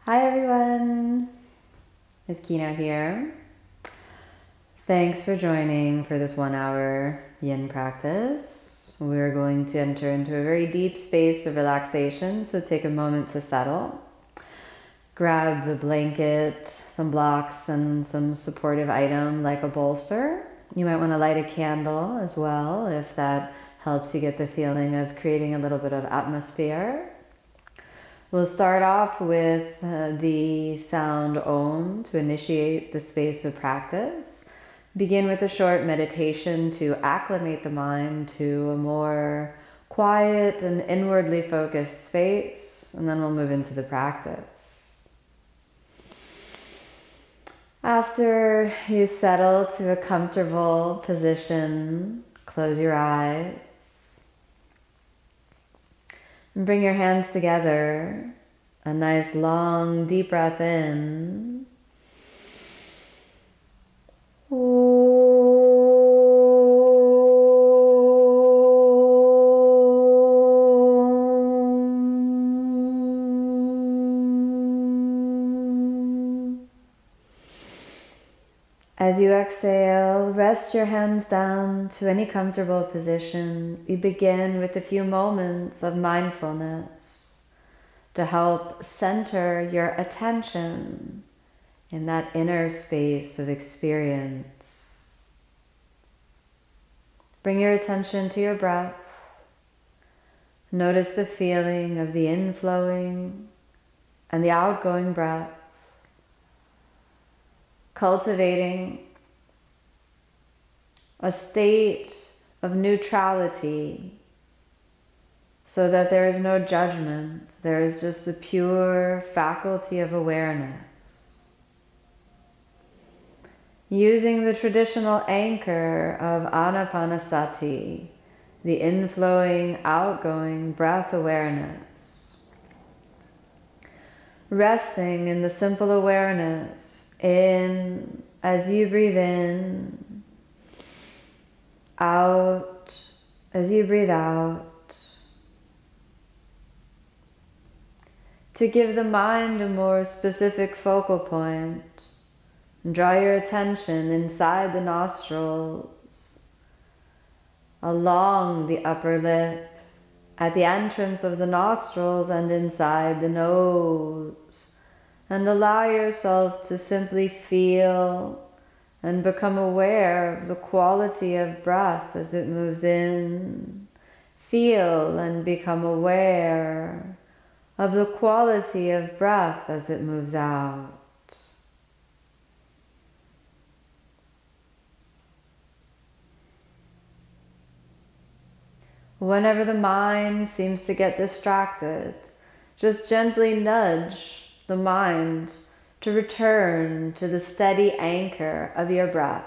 Hi everyone, it's Kino here. Thanks for joining for this 1 hour yin practice. We're going to enter into a very deep space of relaxation, so take a moment to settle. Grab a blanket, some blocks, and some supportive item like a bolster. You might want to light a candle as well if that helps you get the feeling of creating a little bit of atmosphere. We'll start off with the sound Om to initiate the space of practice. Begin with a short meditation to acclimate the mind to a more quiet and inwardly focused space, and then we'll move into the practice. After you settle to a comfortable position, close your eyes. And bring your hands together, a nice long deep breath in. As you exhale, rest your hands down to any comfortable position. You begin with a few moments of mindfulness to help center your attention in that inner space of experience. Bring your attention to your breath. Notice the feeling of the inflowing and the outgoing breath. Cultivating a state of neutrality so that there is no judgment, there is just the pure faculty of awareness. Using the traditional anchor of Anapanasati, the inflowing, outgoing breath awareness. Resting in the simple awareness in as you breathe in, out as you breathe out, to give the mind a more specific focal point. Draw your attention inside the nostrils, along the upper lip, at the entrance of the nostrils and inside the nose. And allow yourself to simply feel and become aware of the quality of breath as it moves in. Feel and become aware of the quality of breath as it moves out. Whenever the mind seems to get distracted, just gently nudge the mind to return to the steady anchor of your breath.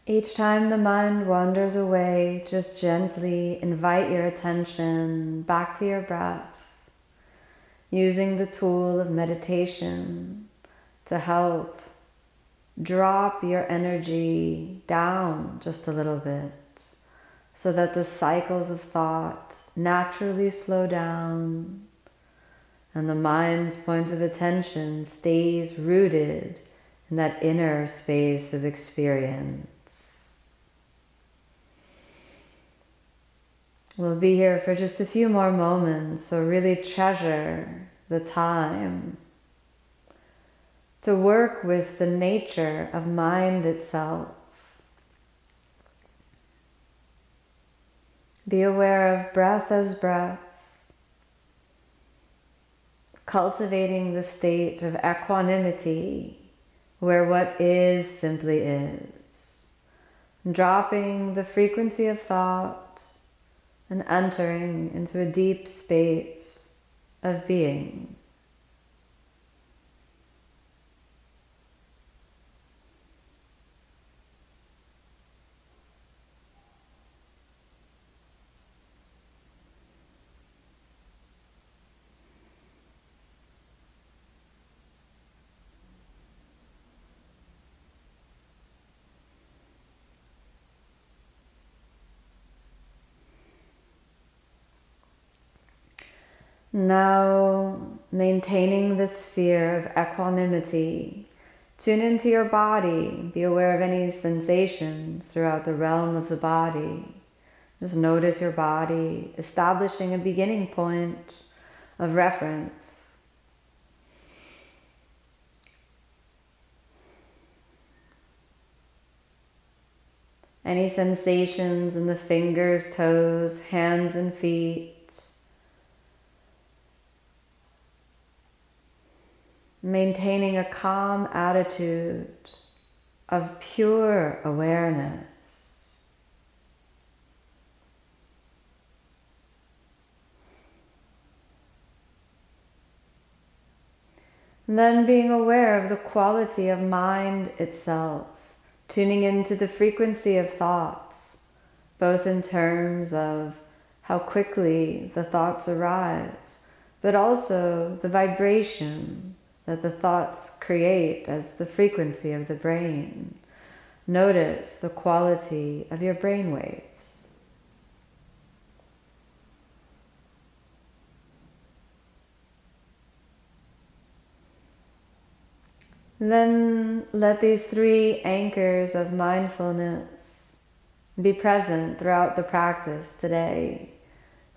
Each time the mind wanders away, just gently invite your attention back to your breath, using the tool of meditation to help drop your energy down just a little bit so that the cycles of thought naturally slow down and the mind's point of attention stays rooted in that inner space of experience. We'll be here for just a few more moments, so really treasure the time to work with the nature of mind itself. Be aware of breath as breath, cultivating the state of equanimity where what is simply is, dropping the frequency of thought and entering into a deep space of being. Now, maintaining this sphere of equanimity, tune into your body. Be aware of any sensations throughout the realm of the body. Just notice your body, establishing a beginning point of reference. Any sensations in the fingers, toes, hands, and feet. Maintaining a calm attitude of pure awareness. And then being aware of the quality of mind itself, tuning into the frequency of thoughts, both in terms of how quickly the thoughts arise, but also the vibration that the thoughts create as the frequency of the brain. Notice the quality of your brain waves. Then let these three anchors of mindfulness be present throughout the practice today,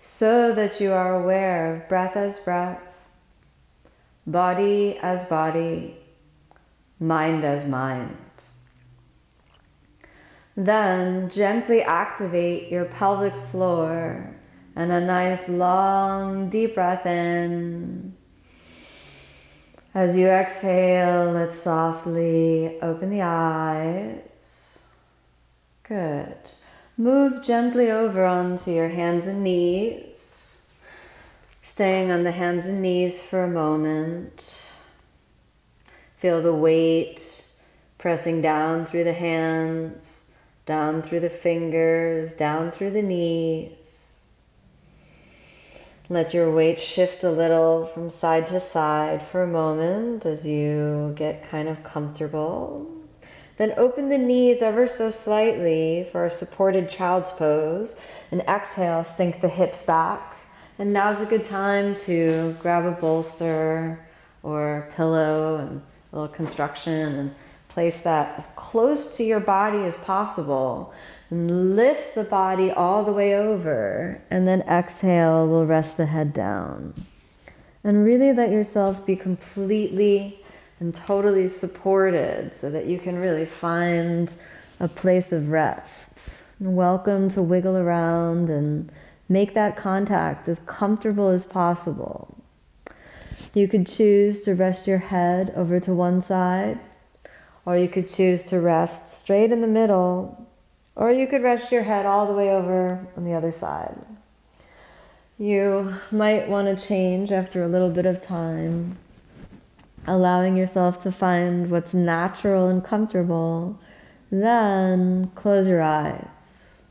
so that you are aware of breath as breath, body as body, mind as mind. Then gently activate your pelvic floor and a nice long deep breath in. As you exhale, let's softly open the eyes. Good. Move gently over onto your hands and knees. Staying on the hands and knees for a moment. Feel the weight pressing down through the hands, down through the fingers, down through the knees. Let your weight shift a little from side to side for a moment as you get kind of comfortable. Then open the knees ever so slightly for a supported child's pose. And exhale, sink the hips back. And now's a good time to grab a bolster or pillow and a little construction and place that as close to your body as possible. And lift the body all the way over. And then exhale, we'll rest the head down. And really let yourself be completely and totally supported so that you can really find a place of rest. And welcome to wiggle around and make that contact as comfortable as possible. You could choose to rest your head over to one side, or you could choose to rest straight in the middle, or you could rest your head all the way over on the other side. You might want to change after a little bit of time, allowing yourself to find what's natural and comfortable. Then close your eyes.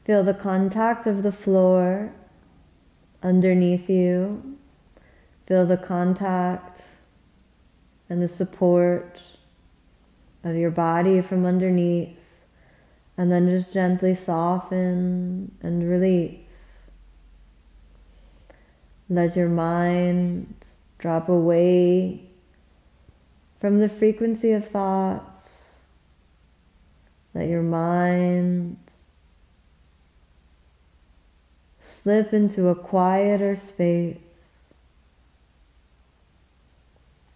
Feel the contact of the floor underneath you. Feel the contact and the support of your body from underneath. And then just gently soften and release. Let your mind drop away from the frequency of thoughts. Let your mind slip into a quieter space.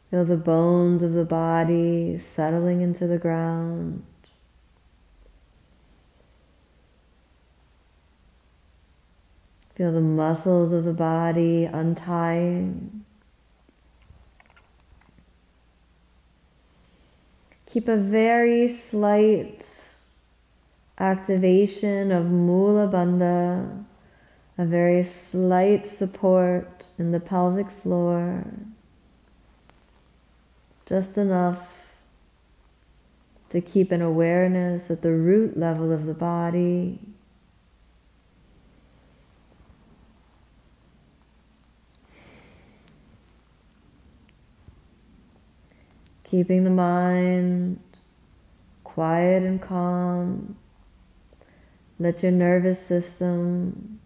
Feel the bones of the body settling into the ground. Feel the muscles of the body untying. Keep a very slight activation of Mula Bandha, a very slight support in the pelvic floor. Just enough to keep an awareness at the root level of the body. Keeping the mind quiet and calm. Let your nervous system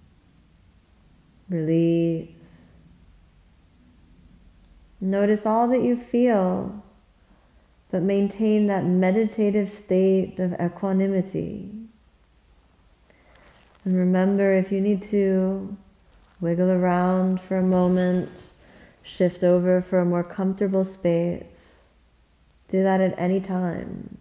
release. Notice all that you feel, but maintain that meditative state of equanimity. And remember, if you need to wiggle around for a moment, shift over for a more comfortable space, do that at any time.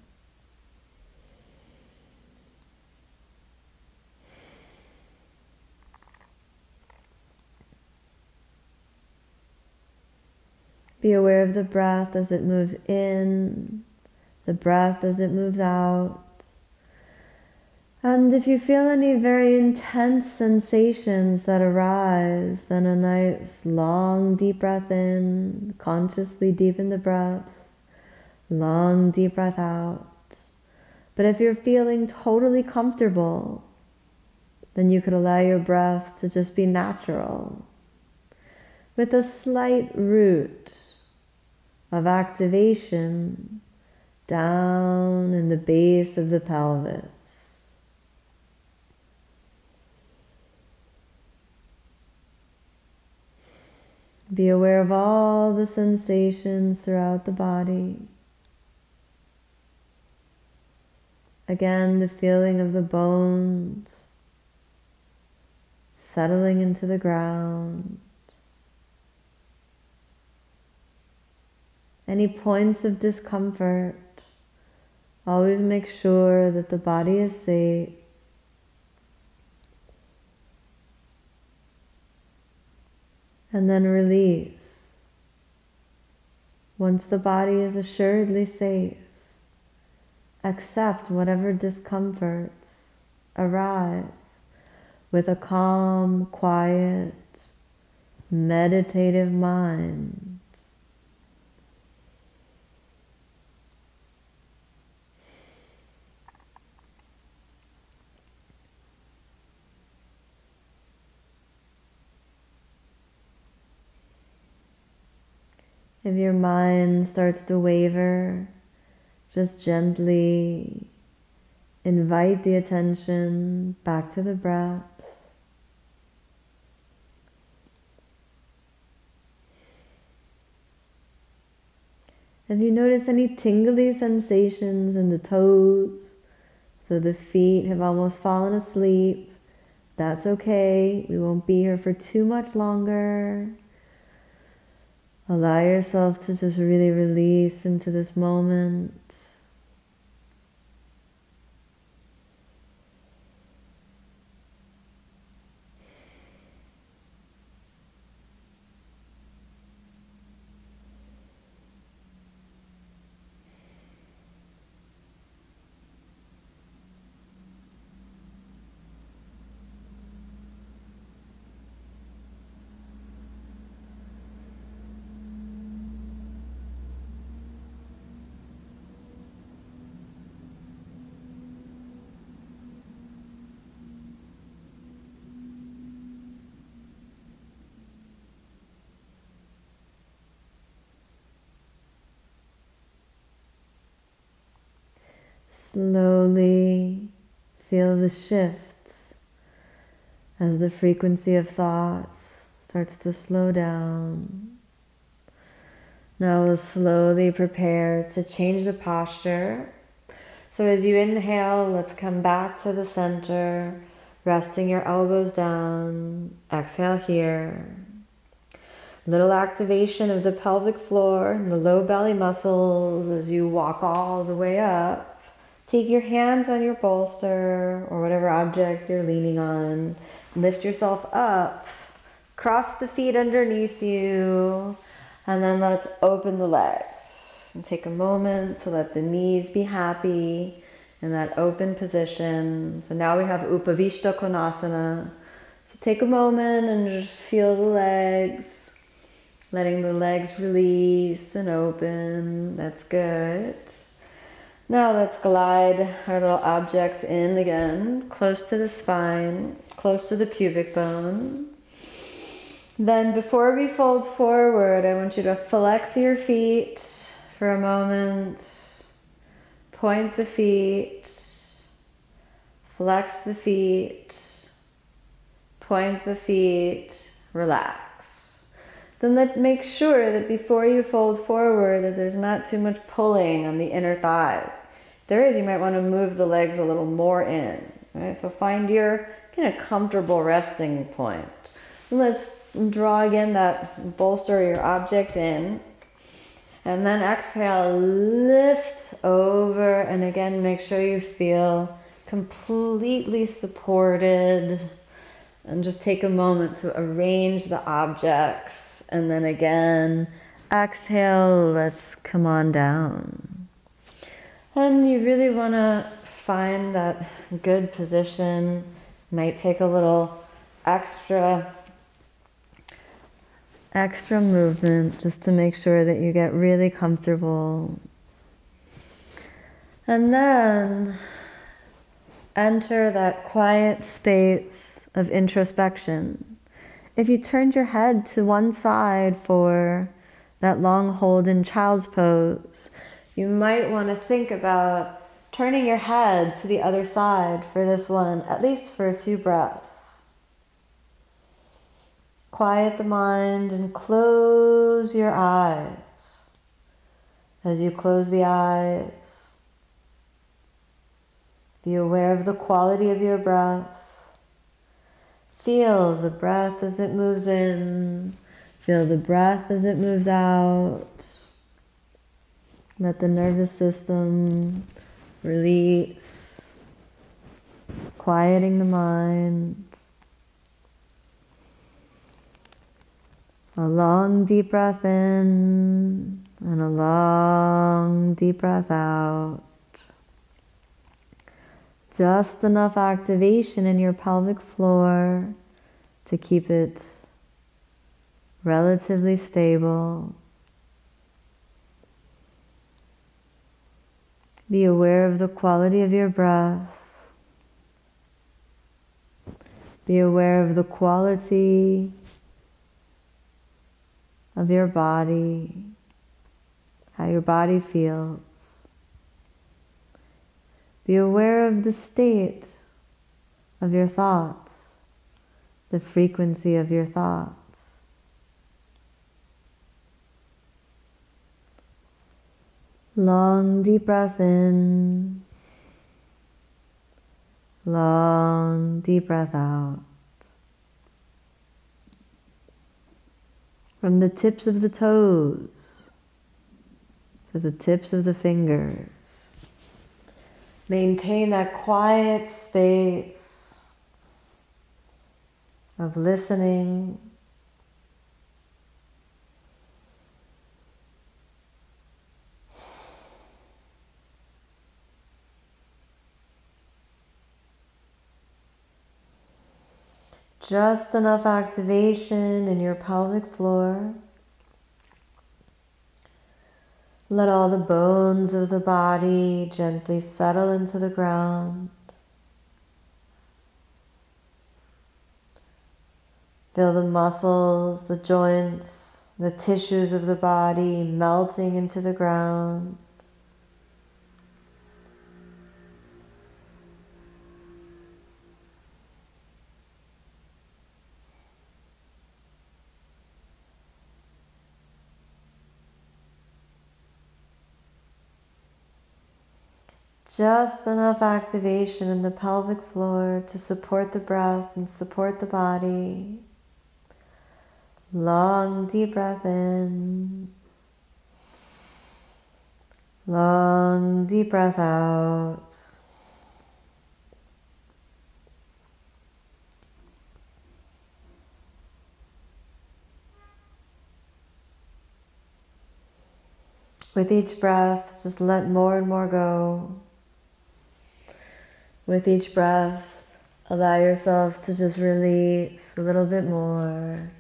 Be aware of the breath as it moves in, the breath as it moves out. And if you feel any very intense sensations that arise, then a nice long deep breath in, consciously deepen the breath, long deep breath out. But if you're feeling totally comfortable, then you could allow your breath to just be natural, with a slight root of activation down in the base of the pelvis. Be aware of all the sensations throughout the body. Again, the feeling of the bones settling into the ground. Any points of discomfort, always make sure that the body is safe. And then release. Once the body is assuredly safe, accept whatever discomforts arise with a calm, quiet, meditative mind. If your mind starts to waver, just gently invite the attention back to the breath. If you notice any tingly sensations in the toes, so the feet have almost fallen asleep, that's okay. We won't be here for too much longer. Allow yourself to just really release into this moment. Slowly feel the shift as the frequency of thoughts starts to slow down. Now we'll slowly prepare to change the posture. So as you inhale, let's come back to the center. resting your elbows down. Exhale here. Little activation of the pelvic floor and the low belly muscles as you walk all the way up. Take your hands on your bolster or whatever object you're leaning on. Lift yourself up. Cross the feet underneath you. And then let's open the legs. And take a moment to let the knees be happy in that open position. So now we have Upavishta Konasana. So take a moment and just feel the legs. Letting the legs release and open. That's good. Now let's glide our little objects in again, close to the spine, close to the pubic bone. Then before we fold forward, I want you to flex your feet for a moment. Point the feet. Flex the feet. Point the feet. Relax. Then make sure that before you fold forward that there's not too much pulling on the inner thighs. If there is, you might want to move the legs a little more in. Right? So find your kind of comfortable resting point. And let's draw again that bolster your object in. And then exhale, lift over. And again, make sure you feel completely supported. And just take a moment to arrange the objects. And then again, exhale, let's come on down. And you really want to find that good position. Might take a little extra movement just to make sure that you get really comfortable. And then enter that quiet space of introspection. If you turned your head to one side for that long hold in child's pose, you might want to think about turning your head to the other side for this one, at least for a few breaths. Quiet the mind and close your eyes. As you close the eyes, be aware of the quality of your breath. Feel the breath as it moves in. Feel the breath as it moves out. Let the nervous system release, quieting the mind. A long deep breath in and a long deep breath out. Just enough activation in your pelvic floor to keep it relatively stable. Be aware of the quality of your breath. Be aware of the quality of your body, how your body feels. Be aware of the state of your thoughts, the frequency of your thoughts. Long deep breath in, long deep breath out. From the tips of the toes to the tips of the fingers. Maintain that quiet space of listening. Just enough activation in your pelvic floor. Let all the bones of the body gently settle into the ground. Feel the muscles, the joints, the tissues of the body melting into the ground. Just enough activation in the pelvic floor to support the breath and support the body. Long, deep breath in. Long, deep breath out. With each breath, just let more and more go. With each breath, allow yourself to just release a little bit more.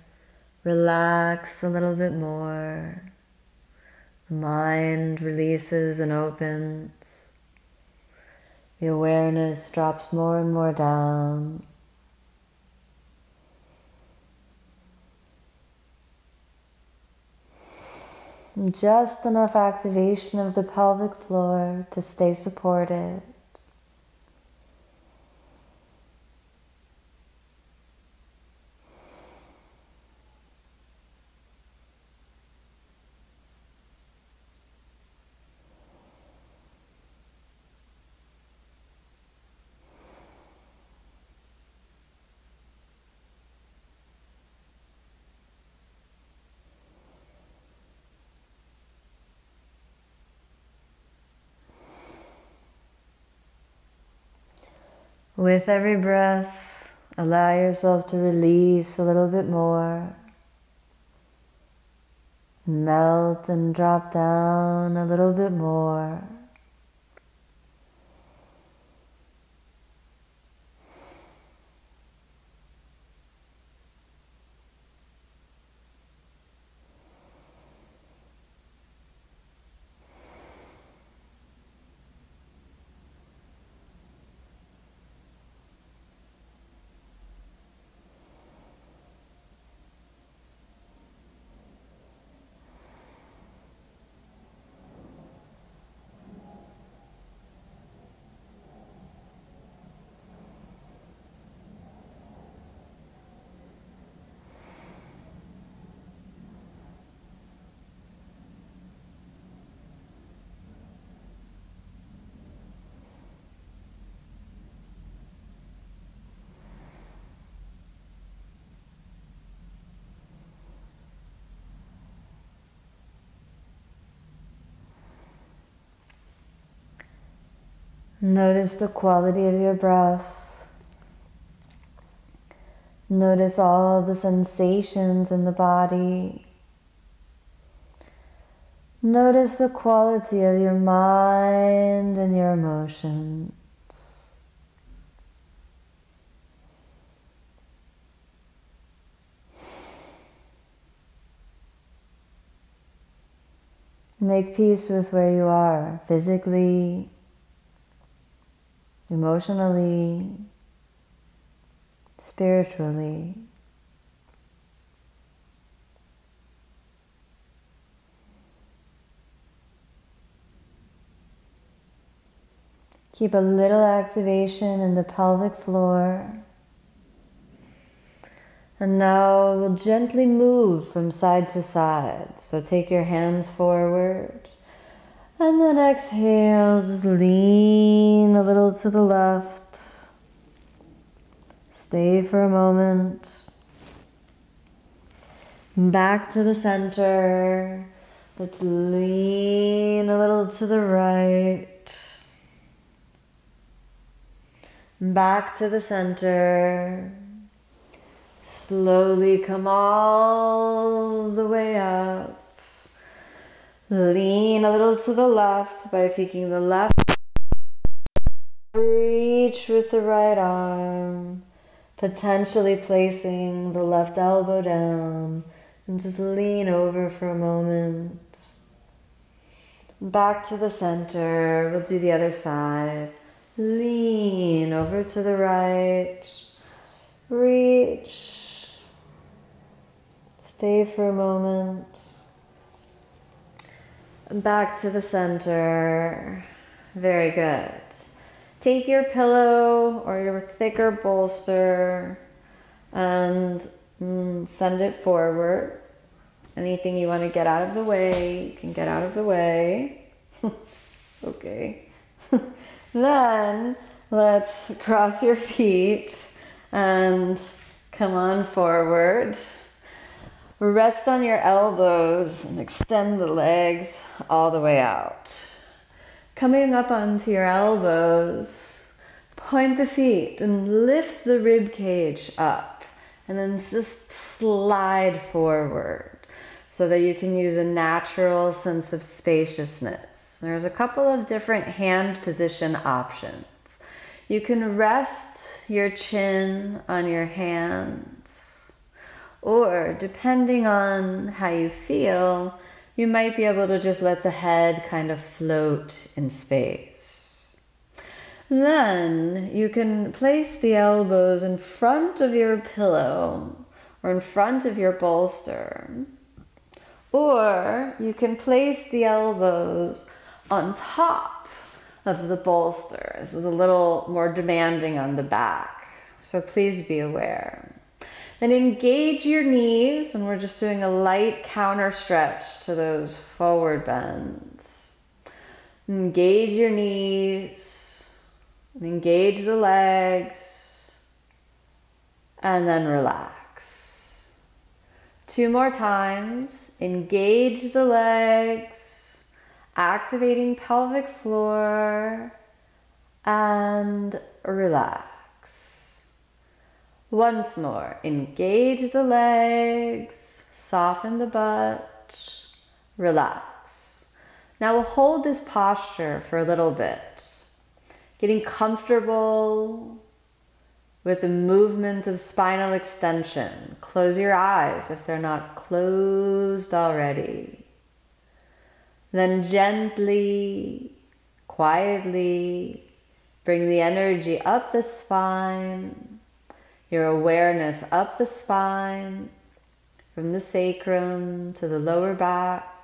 Relax a little bit more. The mind releases and opens. The awareness drops more and more down. Just enough activation of the pelvic floor to stay supported. With every breath, allow yourself to release a little bit more. Melt and drop down a little bit more. Notice the quality of your breath. Notice all the sensations in the body. Notice the quality of your mind and your emotions. Make peace with where you are, physically, emotionally, spiritually. Keep a little activation in the pelvic floor. And now we'll gently move from side to side. So take your hands forward. And then exhale, just lean a little to the left. Stay for a moment. Back to the center. Let's lean a little to the right. Back to the center. Slowly come all the way up. Lean a little to the left by taking the left. Reach with the right arm, potentially placing the left elbow down, and just lean over for a moment. Back to the center. We'll do the other side. Lean over to the right. Reach. Stay for a moment. Back to the center. Very good. Take your pillow or your thicker bolster and send it forward. Anything you want to get out of the way, you can get out of the way. Okay. Then let's cross your feet and come on forward. Rest on your elbows and extend the legs all the way out. Coming up onto your elbows, point the feet and lift the rib cage up, and then just slide forward so that you can use a natural sense of spaciousness. There's a couple of different hand position options. You can rest your chin on your hands, or depending on how you feel, you might be able to just let the head kind of float in space. Then you can place the elbows in front of your pillow or in front of your bolster. Or you can place the elbows on top of the bolster. This is a little more demanding on the back, so please be aware. Then engage your knees, and we're just doing a light counter stretch to those forward bends. Engage your knees, and engage the legs, and then relax. 2 more times. Engage the legs, activating pelvic floor, and relax. Once more, engage the legs, soften the butt, relax. Now we'll hold this posture for a little bit, getting comfortable with the movement of spinal extension. Close your eyes if they're not closed already. Then gently, quietly, bring the energy up the spine, your awareness up the spine, from the sacrum to the lower back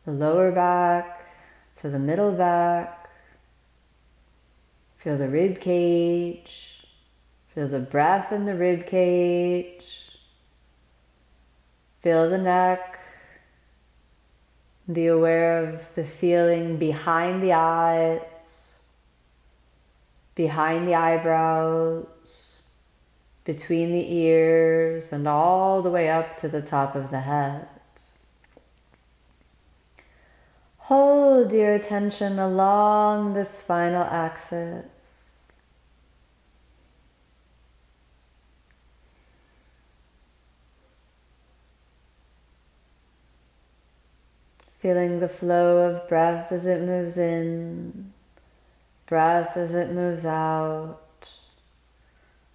to the middle back. Feel the rib cage, feel the breath in the rib cage, feel the neck, be aware of the feeling behind the eyes, behind the eyebrows, between the ears, and all the way up to the top of the head. Hold your attention along the spinal axis. Feeling the flow of breath as it moves in, breath as it moves out.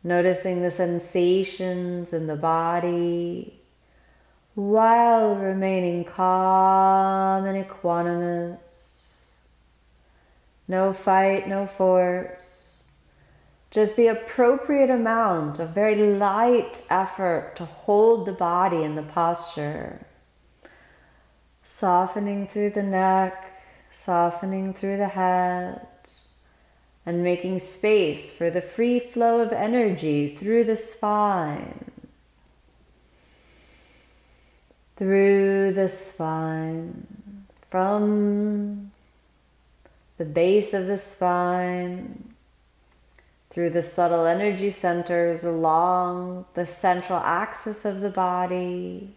Noticing the sensations in the body while remaining calm and equanimous. No fight, no force. Just the appropriate amount of very light effort to hold the body in the posture. Softening through the neck, softening through the head, and making space for the free flow of energy through the spine. Through the spine, from the base of the spine, through the subtle energy centers along the central axis of the body,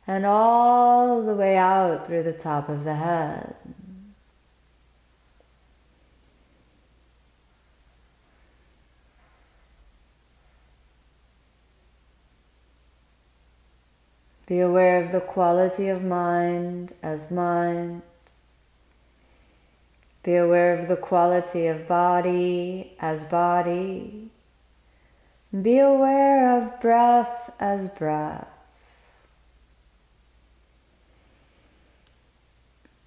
and all the way out through the top of the head. Be aware of the quality of mind as mind. Be aware of the quality of body as body. Be aware of breath as breath.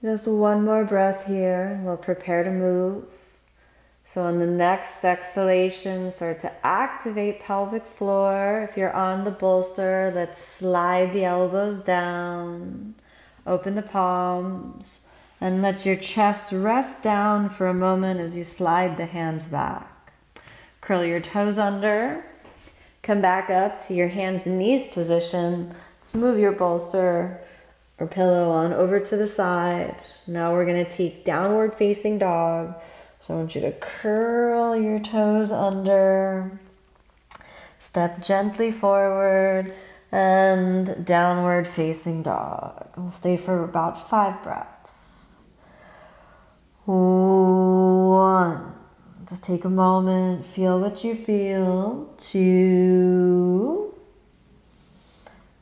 Just one more breath here, and we'll prepare to move. So on the next exhalation, start to activate pelvic floor. If you're on the bolster, let's slide the elbows down, open the palms, and let your chest rest down for a moment as you slide the hands back. Curl your toes under, come back up to your hands and knees position. Let's move your bolster or pillow on over to the side. Now we're going to take downward facing dog. So I want you to curl your toes under, step gently forward, and downward facing dog. We'll stay for about 5 breaths. 1. Just take a moment, feel what you feel. 2.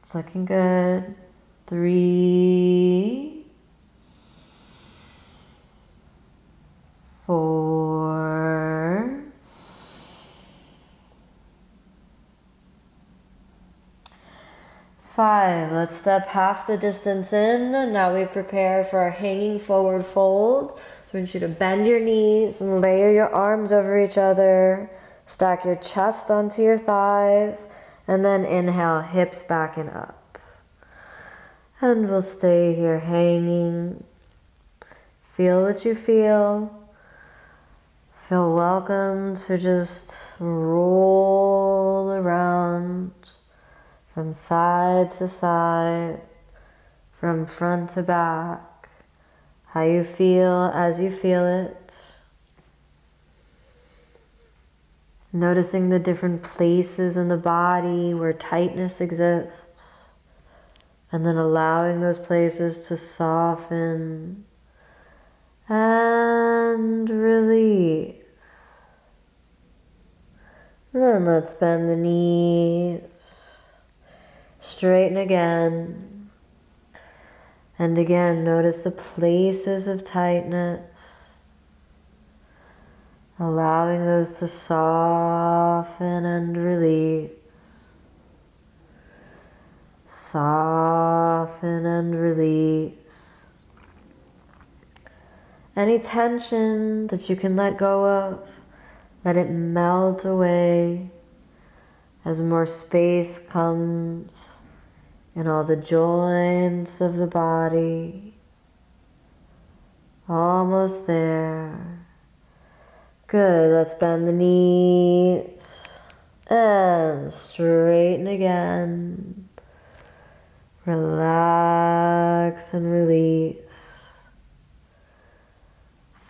It's looking good. 3. 4. 5. Let's step half the distance in. Now we prepare for our hanging forward fold. So I want you to bend your knees and layer your arms over each other. Stack your chest onto your thighs. And then inhale, hips back and up. And we'll stay here hanging. Feel what you feel. Feel welcome to just roll around from side to side, from front to back, how you feel as you feel it. Noticing the different places in the body where tightness exists, and then allowing those places to soften and release. Then let's bend the knees. Straighten again. And again, notice the places of tightness. Allowing those to soften and release. Soften and release. Any tension that you can let go of, let it melt away as more space comes in all the joints of the body. Almost there. Good, let's bend the knees and straighten again. Relax and release.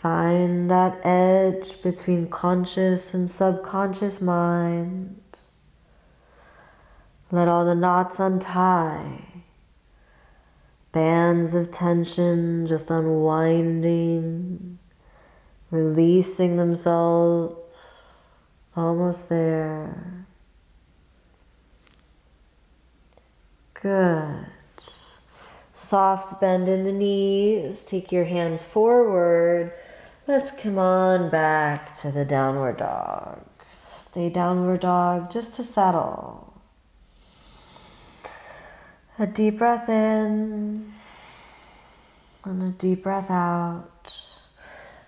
Find that edge between conscious and subconscious mind. Let all the knots untie. Bands of tension just unwinding, releasing themselves. Almost there. Good. Soft bend in the knees. Take your hands forward. Let's come on back to the downward dog. Stay downward dog just to settle. A deep breath in and a deep breath out.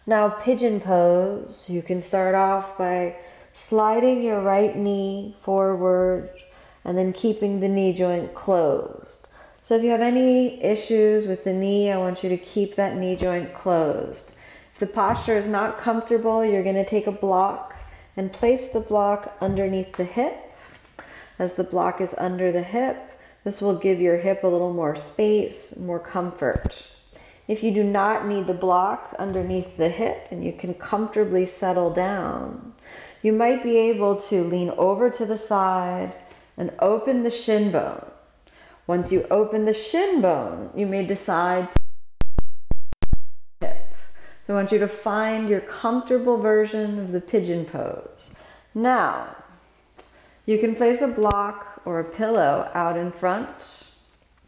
Now pigeon pose. You can start off by sliding your right knee forward and then keeping the knee joint closed. So if you have any issues with the knee, I want you to keep that knee joint closed. If the posture is not comfortable, you're going to take a block and place the block underneath the hip. As the block is under the hip, this will give your hip a little more space, more comfort. If you do not need the block underneath the hip and you can comfortably settle down, you might be able to lean over to the side and open the shin bone. Once you open the shin bone, you may decide to hip. So I want you to find your comfortable version of the pigeon pose. Now, you can place a block or a pillow out in front,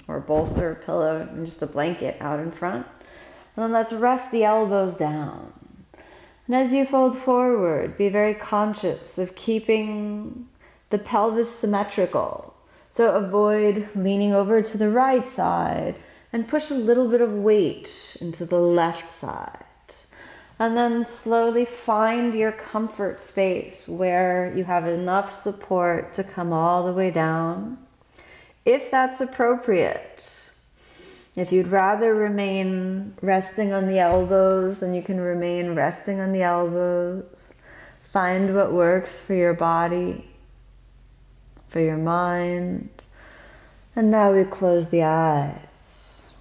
or a bolster, a pillow, and just a blanket out in front. And then let's rest the elbows down. And as you fold forward, be very conscious of keeping the pelvis symmetrical. So avoid leaning over to the right side and push a little bit of weight into the left side. And then slowly find your comfort space where you have enough support to come all the way down. If that's appropriate, if you'd rather remain resting on the elbows, then you can remain resting on the elbows. Find what works for your body, for your mind. And now we close the eyes.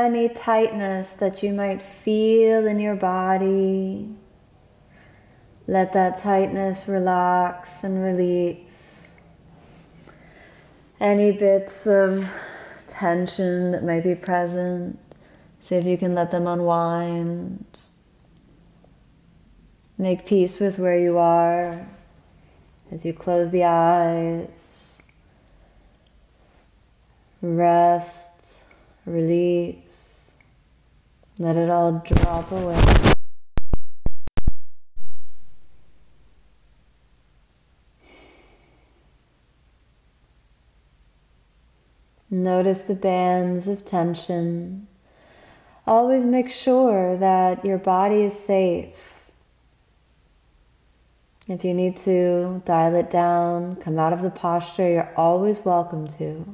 any tightness that you might feel in your body, let that tightness relax and release. Any bits of tension that might be present, see if you can let them unwind. Make peace with where you are as you close the eyes. Rest, release, let it all drop away. Notice the bands of tension. Always make sure that your body is safe. If you need to dial it down, come out of the posture, you're always welcome to.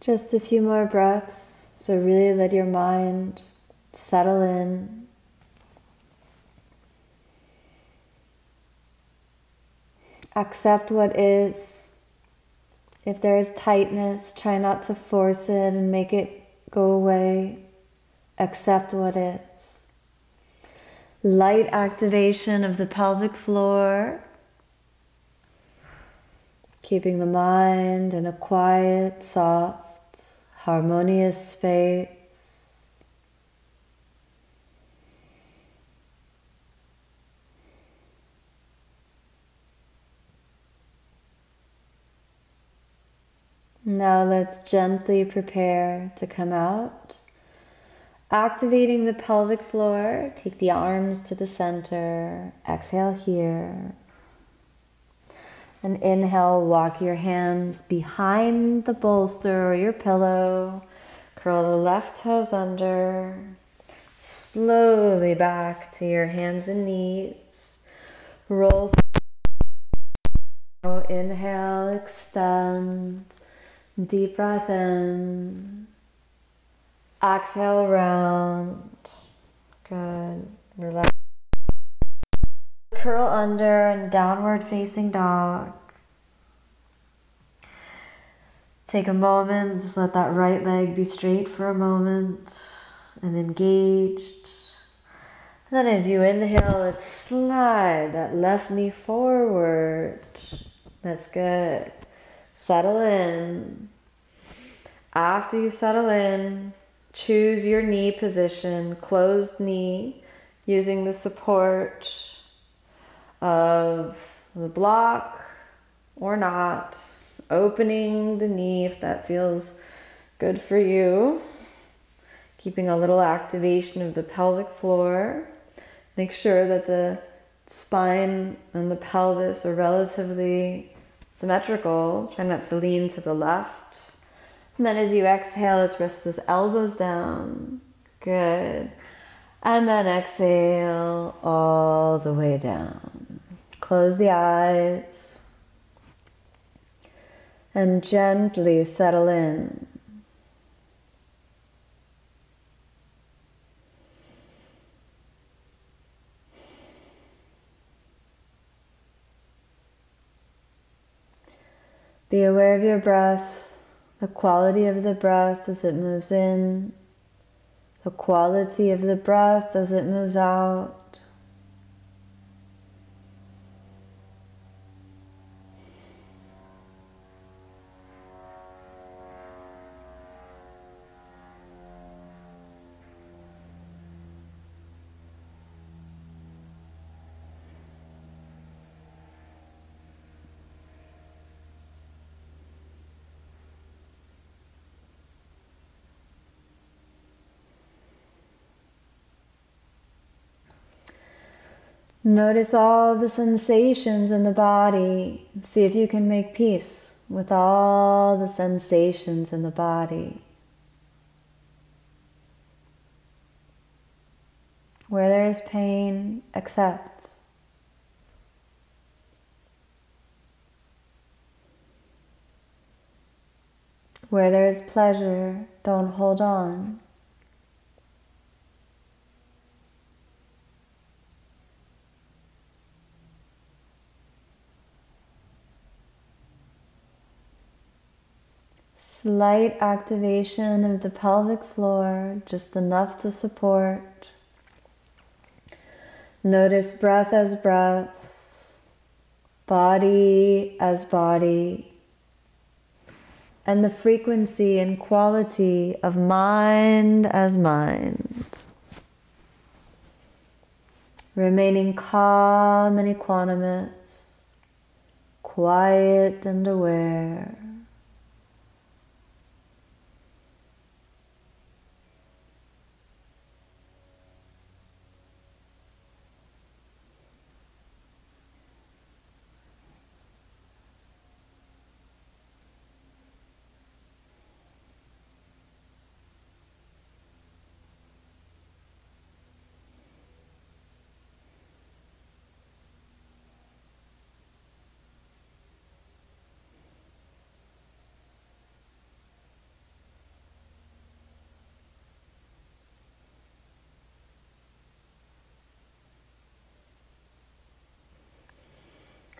Just a few more breaths, so really let your mind settle in. Accept what is. If there is tightness, try not to force it and make it go away. Accept what is. Light activation of the pelvic floor. Keeping the mind in a quiet, soft, harmonious space. Now let's gently prepare to come out. Activating the pelvic floor, take the arms to the center. Exhale here. And inhale, walk your hands behind the bolster or your pillow. Curl the left toes under. Slowly back to your hands and knees. Roll through. Inhale, extend. Deep breath in. Exhale, round. Good. Relax. Curl under and downward facing dog. Take a moment, just let that right leg be straight for a moment and engaged. And then as you inhale, let's slide that left knee forward. That's good. Settle in. After you settle in, choose your knee position, closed knee, using the support of the block or not, opening the knee if that feels good for you, keeping a little activation of the pelvic floor. Make sure that the spine and the pelvis are relatively symmetrical. Try not to lean to the left. And then as you exhale, let's rest those elbows down. Good. And then exhale all the way down. Close the eyes and gently settle in. Be aware of your breath, the quality of the breath as it moves in, the quality of the breath as it moves out. Notice all the sensations in the body. See if you can make peace with all the sensations in the body. Where there is pain, accept. Where there is pleasure, don't hold on. Slight activation of the pelvic floor, just enough to support. Notice breath as breath, body as body, and the frequency and quality of mind as mind. Remaining calm and equanimous, quiet and aware.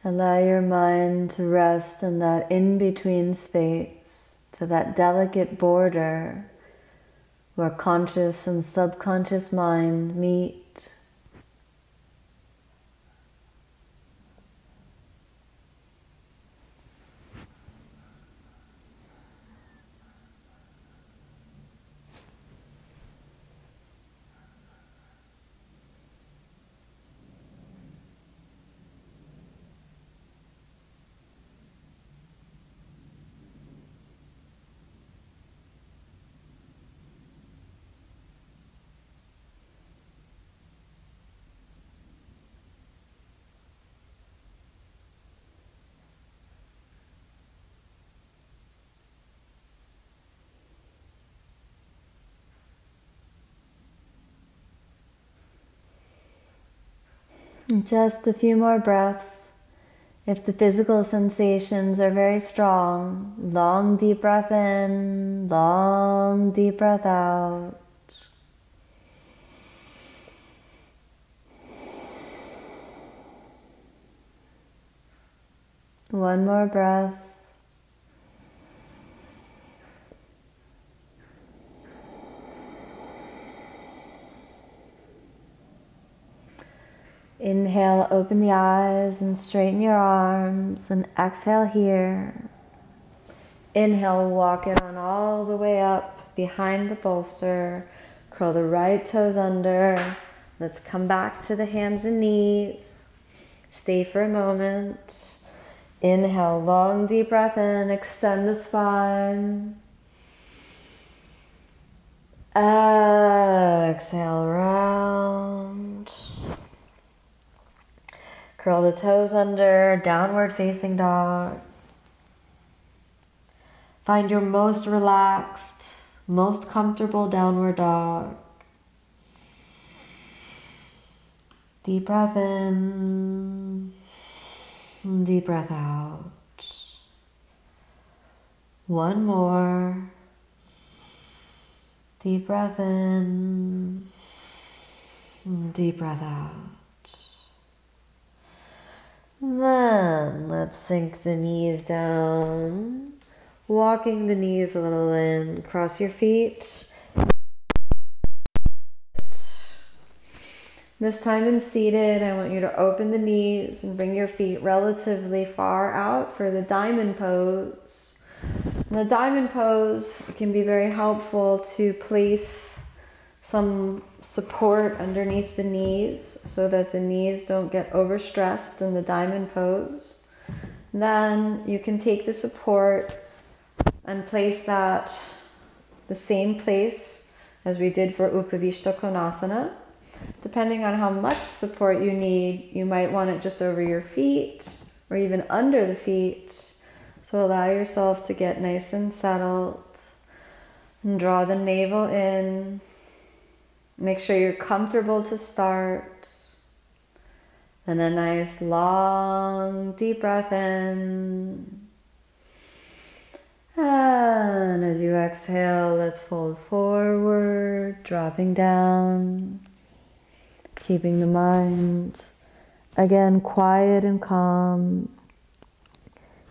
Allow your mind to rest in that in-between space, to that delicate border where conscious and subconscious mind meet. Just a few more breaths. If the physical sensations are very strong, long deep breath in, long deep breath out. One more breath. Inhale, open the eyes and straighten your arms, and exhale here. Inhale, walk it on all the way up behind the bolster. Curl the right toes under. Let's come back to the hands and knees. Stay for a moment. Inhale, long deep breath in, extend the spine. Exhale, round. Curl the toes under, downward facing dog. Find your most relaxed, most comfortable downward dog. Deep breath in, deep breath out. One more. Deep breath in, deep breath out. Then let's sink the knees down, walking the knees a little in, cross your feet. This time in seated, I want you to open the knees and bring your feet relatively far out for the diamond pose. In the diamond pose, it can be very helpful to place some support underneath the knees so that the knees don't get overstressed in the diamond pose. Then you can take the support and place that the same place as we did for Upavishta Konasana. Depending on how much support you need, you might want it just over your feet or even under the feet. So allow yourself to get nice and settled and draw the navel in. Make sure you're comfortable to start. And a nice long deep breath in. And as you exhale, let's fold forward, dropping down, keeping the mind again quiet and calm.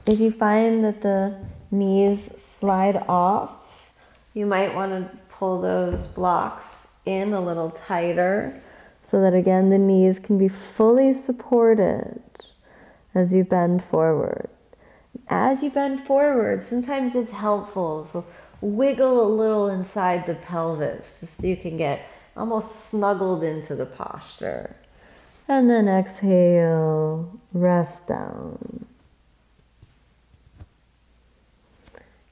If you find that the knees slide off, you might want to pull those blocks in a little tighter so that again the knees can be fully supported as you bend forward. As you bend forward, sometimes it's helpful to wiggle a little inside the pelvis just so you can get almost snuggled into the posture. And then exhale, rest down.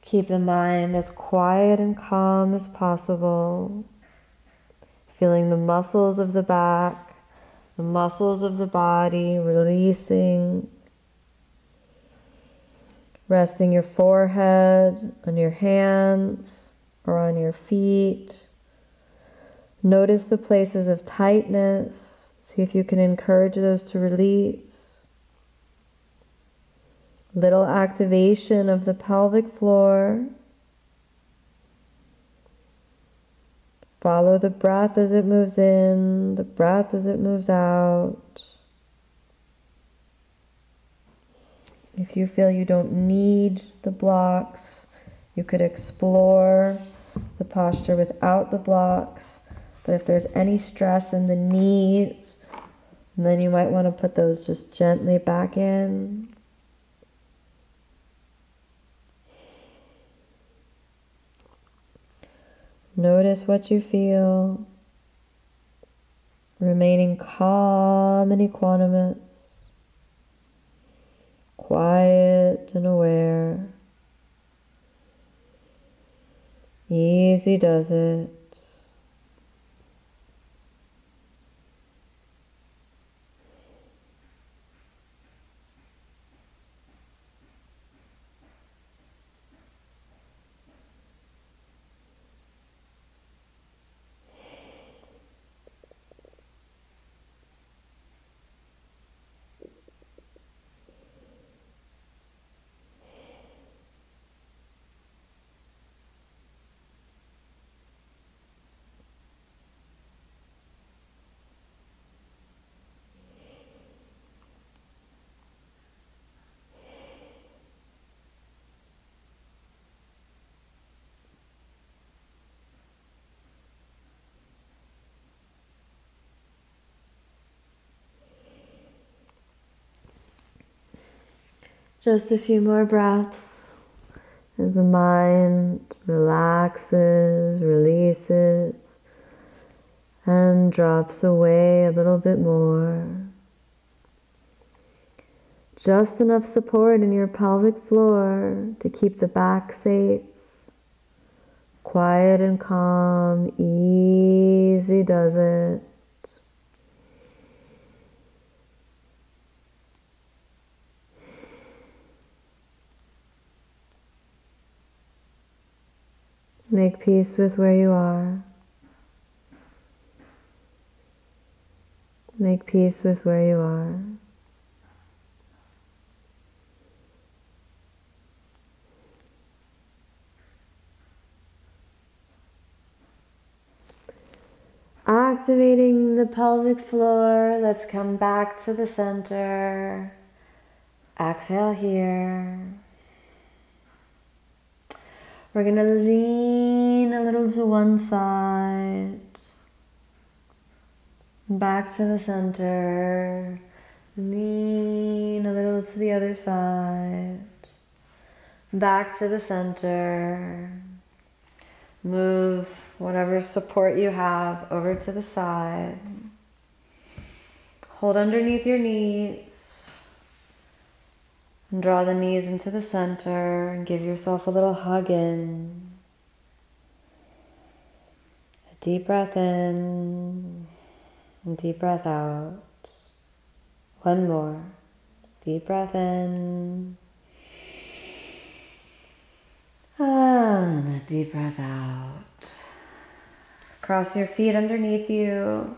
Keep the mind as quiet and calm as possible. Feeling the muscles of the back, the muscles of the body releasing. Resting your forehead on your hands or on your feet. Notice the places of tightness. See if you can encourage those to release. Little activation of the pelvic floor. Follow the breath as it moves in, the breath as it moves out. If you feel you don't need the blocks, you could explore the posture without the blocks. But if there's any stress in the knees, then you might want to put those just gently back in. Notice what you feel, remaining calm and equanimous, quiet and aware. Easy does it. Just a few more breaths as the mind relaxes, releases, and drops away a little bit more. Just enough support in your pelvic floor to keep the back safe. Quiet and calm, easy does it. Make peace with where you are. Make peace with where you are. Activating the pelvic floor, let's come back to the center. Exhale here. We're going to lean a little to one side, back to the center, lean a little to the other side, back to the center, move whatever support you have over to the side, hold underneath your knees. And draw the knees into the center and give yourself a little hug in. A deep breath in. And deep breath out. One more. Deep breath in. And a deep breath out. Cross your feet underneath you.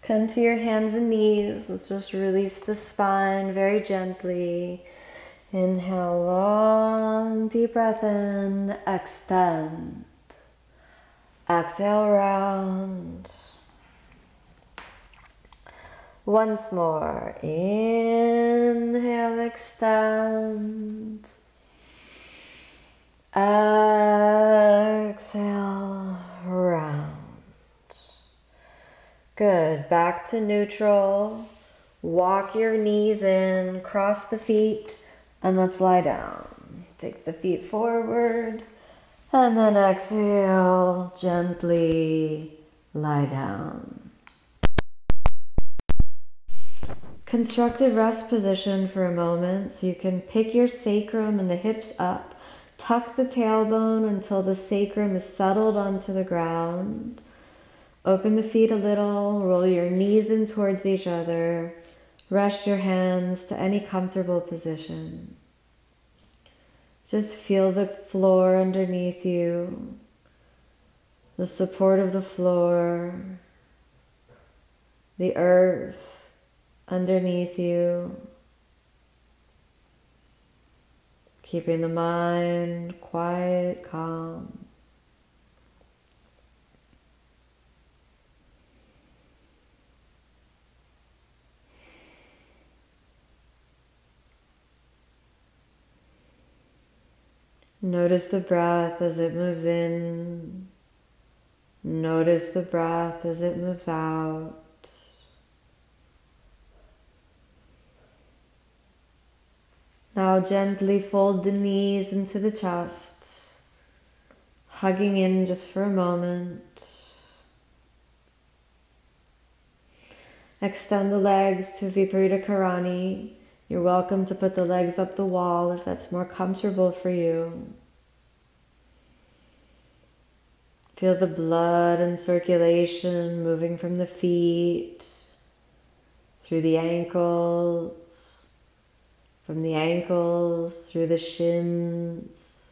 Come to your hands and knees. Let's just release the spine very gently. Inhale, long, deep breath in. Extend. Exhale, round. Once more. Inhale, extend. Exhale, round. Good. Back to neutral. Walk your knees in, cross the feet, and let's lie down. Take the feet forward, and then exhale, gently lie down. Constructed rest position for a moment, so you can pick your sacrum and the hips up. Tuck the tailbone until the sacrum is settled onto the ground. Open the feet a little, roll your knees in towards each other. Rest your hands to any comfortable position. Just feel the floor underneath you, the support of the floor, the earth underneath you. Keeping the mind quiet, calm. Notice the breath as it moves in. Notice the breath as it moves out. Now gently fold the knees into the chest, hugging in just for a moment. Extend the legs to Viparita Karani. You're welcome to put the legs up the wall if that's more comfortable for you. Feel the blood and circulation moving from the feet, through the ankles, from the ankles, through the shins,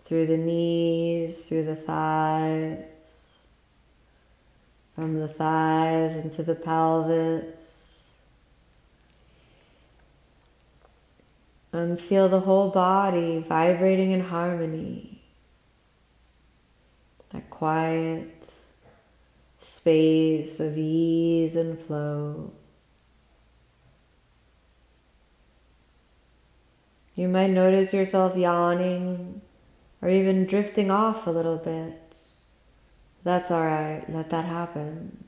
through the knees, through the thighs, from the thighs into the pelvis. And feel the whole body vibrating in harmony. That quiet space of ease and flow. You might notice yourself yawning or even drifting off a little bit. That's all right. Let that happen.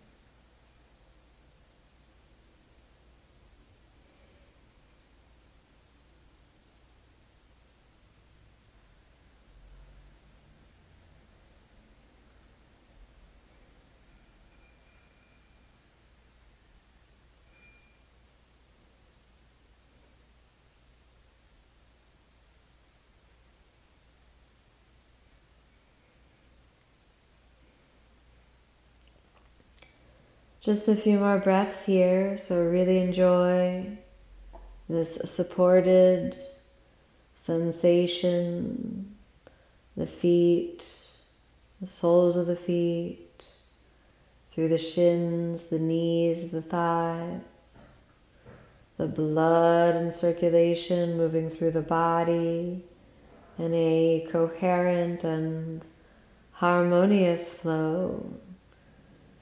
Just a few more breaths here, so really enjoy this supported sensation, the feet, the soles of the feet, through the shins, the knees, the thighs, the blood and circulation moving through the body in a coherent and harmonious flow.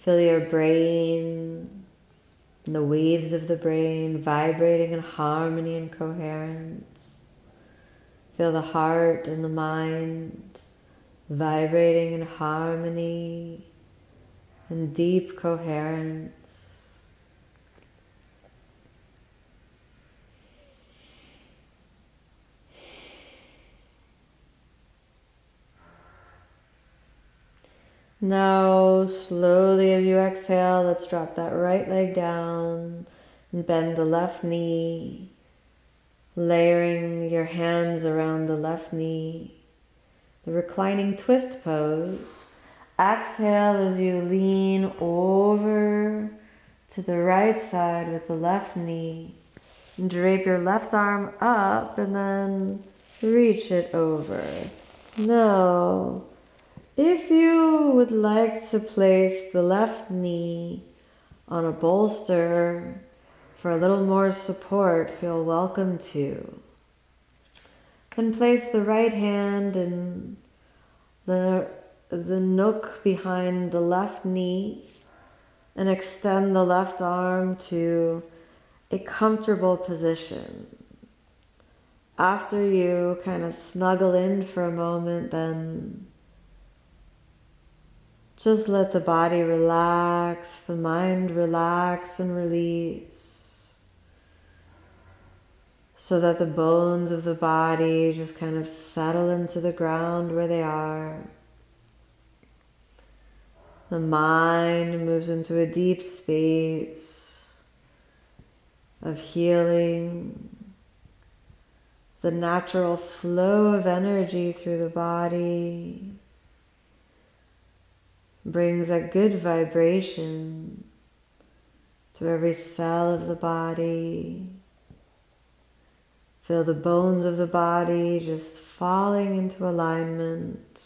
Feel your brain, and the waves of the brain vibrating in harmony and coherence. Feel the heart and the mind vibrating in harmony and deep coherence. Now, slowly as you exhale, let's drop that right leg down and bend the left knee, layering your hands around the left knee. The reclining twist pose. Exhale as you lean over to the right side with the left knee. And drape your left arm up and then reach it over. Now, if you would like to place the left knee on a bolster for a little more support, feel welcome to. Then place the right hand in the nook behind the left knee and extend the left arm to a comfortable position. After you kind of snuggle in for a moment, then just let the body relax, the mind relax and release, so that the bones of the body just kind of settle into the ground where they are. The mind moves into a deep space of healing, the natural flow of energy through the body brings a good vibration to every cell of the body. Feel the bones of the body just falling into alignment,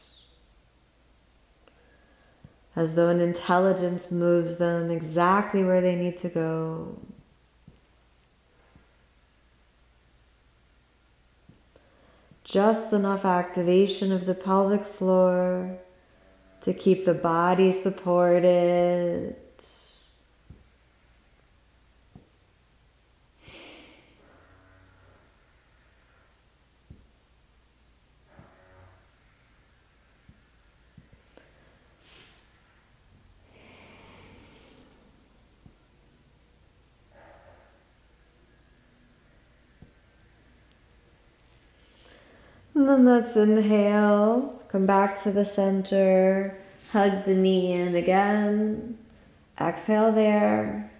as though an intelligence moves them exactly where they need to go. Just enough activation of the pelvic floor to keep the body supported. And then let's inhale, come back to the center, hug the knee in again, exhale there,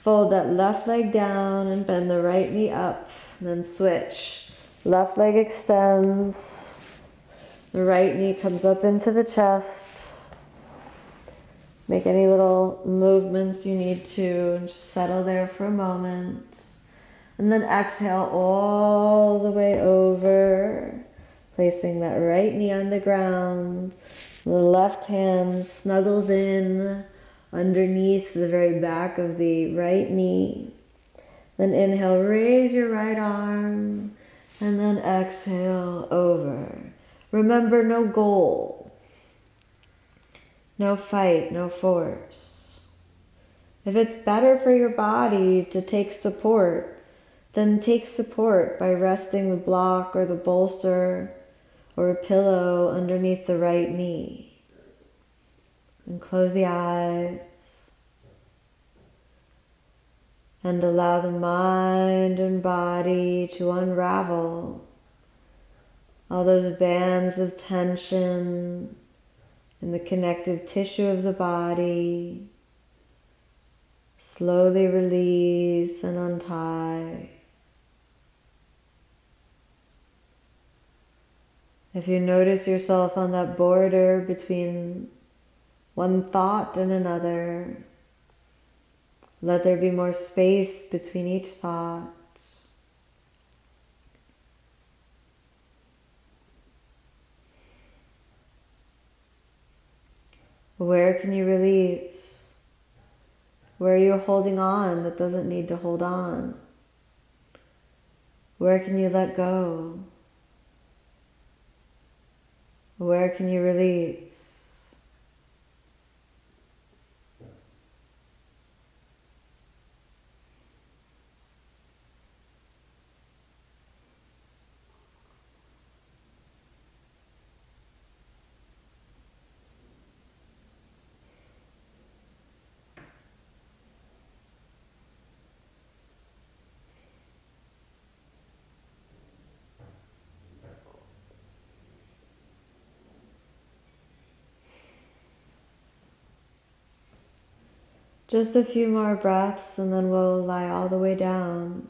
fold that left leg down and bend the right knee up, and then switch. Left leg extends, the right knee comes up into the chest. Make any little movements you need to, and just settle there for a moment. And then exhale all the way over, placing that right knee on the ground. The left hand snuggles in underneath the very back of the right knee. Then inhale, raise your right arm, and then exhale over. Remember, no goal, no fight, no force. If it's better for your body to take support, then take support by resting the block or the bolster or a pillow underneath the right knee. And close the eyes and allow the mind and body to unravel all those bands of tension in the connective tissue of the body. Slowly release and untie. If you notice yourself on that border between one thought and another, let there be more space between each thought. Where can you release? Where are you holding on that doesn't need to hold on? Where can you let go? Where can you release? Just a few more breaths and then we'll lie all the way down.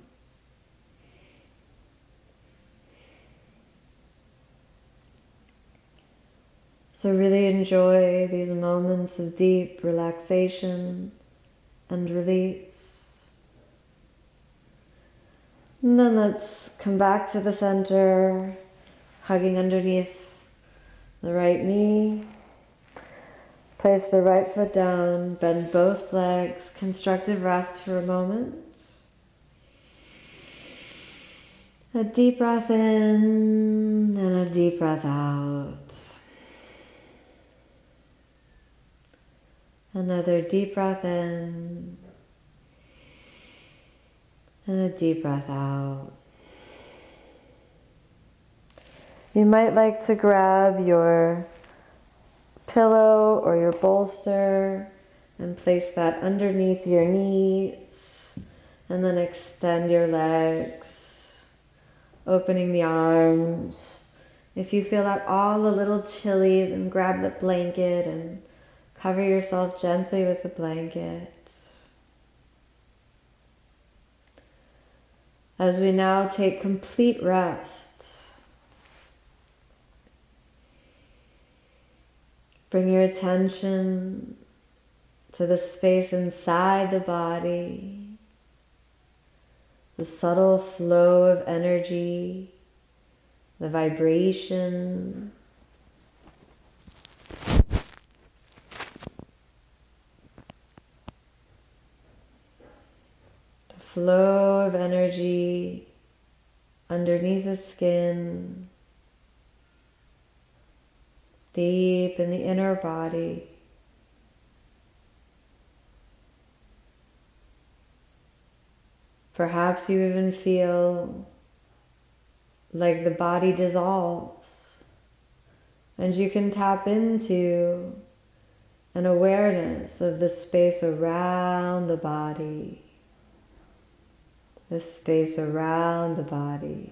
So really enjoy these moments of deep relaxation and release. And then let's come back to the center, hugging underneath the right knee. Place the right foot down, bend both legs, constructive rest for a moment. A deep breath in and a deep breath out. Another deep breath in and a deep breath out. You might like to grab your pillow or your bolster and place that underneath your knees, and then extend your legs, opening the arms. If you feel at all a little chilly, then grab the blanket and cover yourself gently with the blanket. As we now take complete rest, bring your attention to the space inside the body, the subtle flow of energy, the vibration. The flow of energy underneath the skin, deep in the inner body. Perhaps you even feel like the body dissolves, and you can tap into an awareness of the space around the body, the space around the body.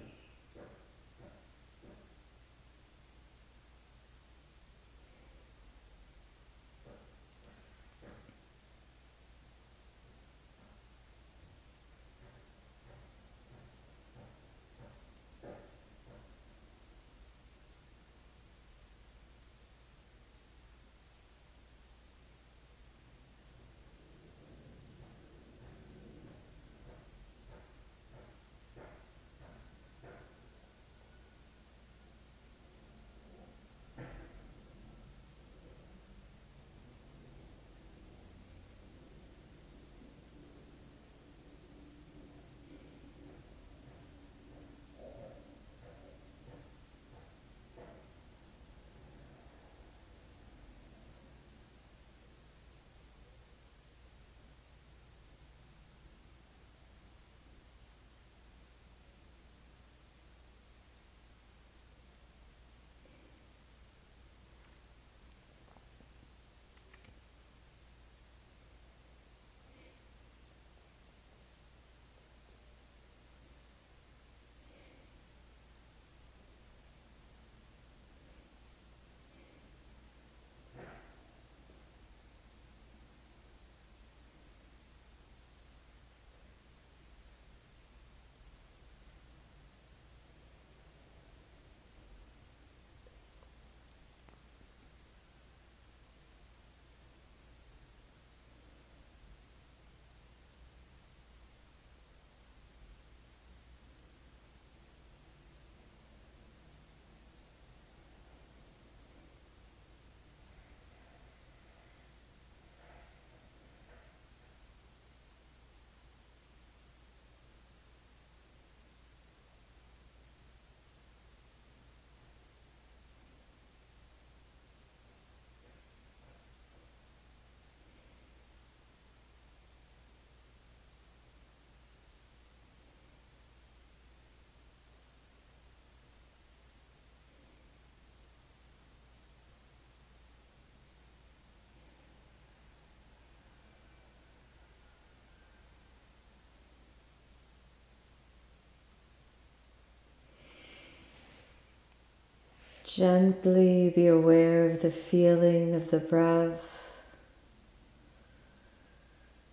Gently be aware of the feeling of the breath.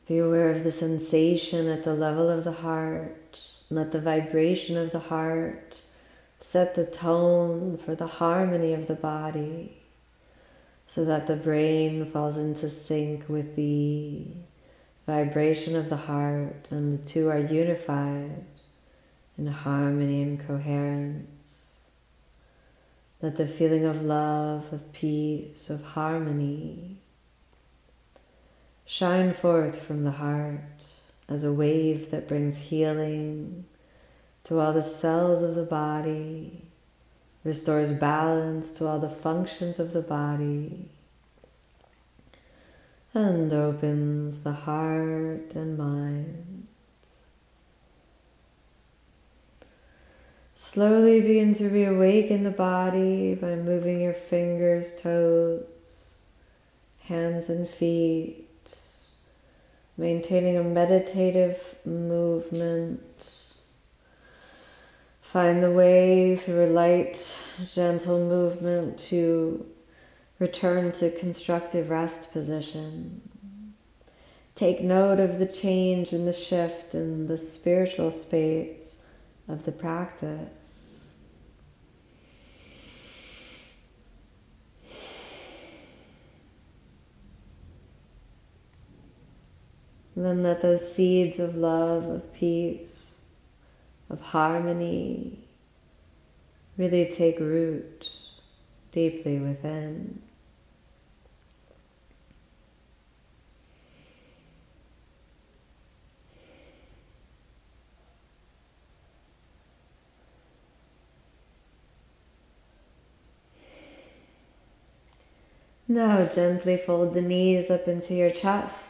Be aware of the sensation at the level of the heart. Let the vibration of the heart set the tone for the harmony of the body. so that the brain falls into sync with the vibration of the heart, and the two are unified in harmony and coherence. Let the feeling of love, of peace, of harmony shine forth from the heart as a wave that brings healing to all the cells of the body, restores balance to all the functions of the body, and opens the heart and mind. Slowly begin to reawaken the body by moving your fingers, toes, hands and feet, maintaining a meditative movement. Find the way through a light, gentle movement to return to constructive rest position. Take note of the change and the shift in the spiritual space of the practice. And then let those seeds of love, of peace, of harmony really take root deeply within. Now gently fold the knees up into your chest.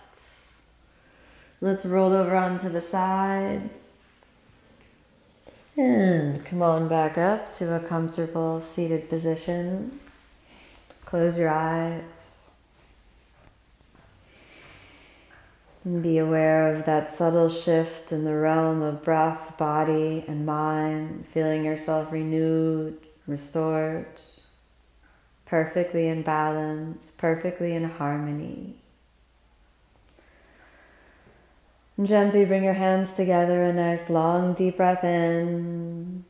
Let's roll over onto the side. And come on back up to a comfortable seated position. Close your eyes. And be aware of that subtle shift in the realm of breath, body, and mind. Feeling yourself renewed, restored, perfectly in balance, perfectly in harmony. And gently bring your hands together, a nice long deep breath in.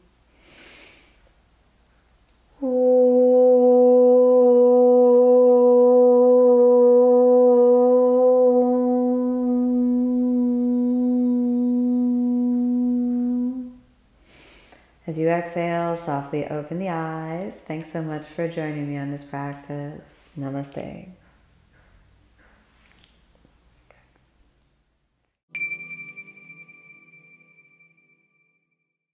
As you exhale, softly open the eyes. Thanks so much for joining me on this practice. Namaste.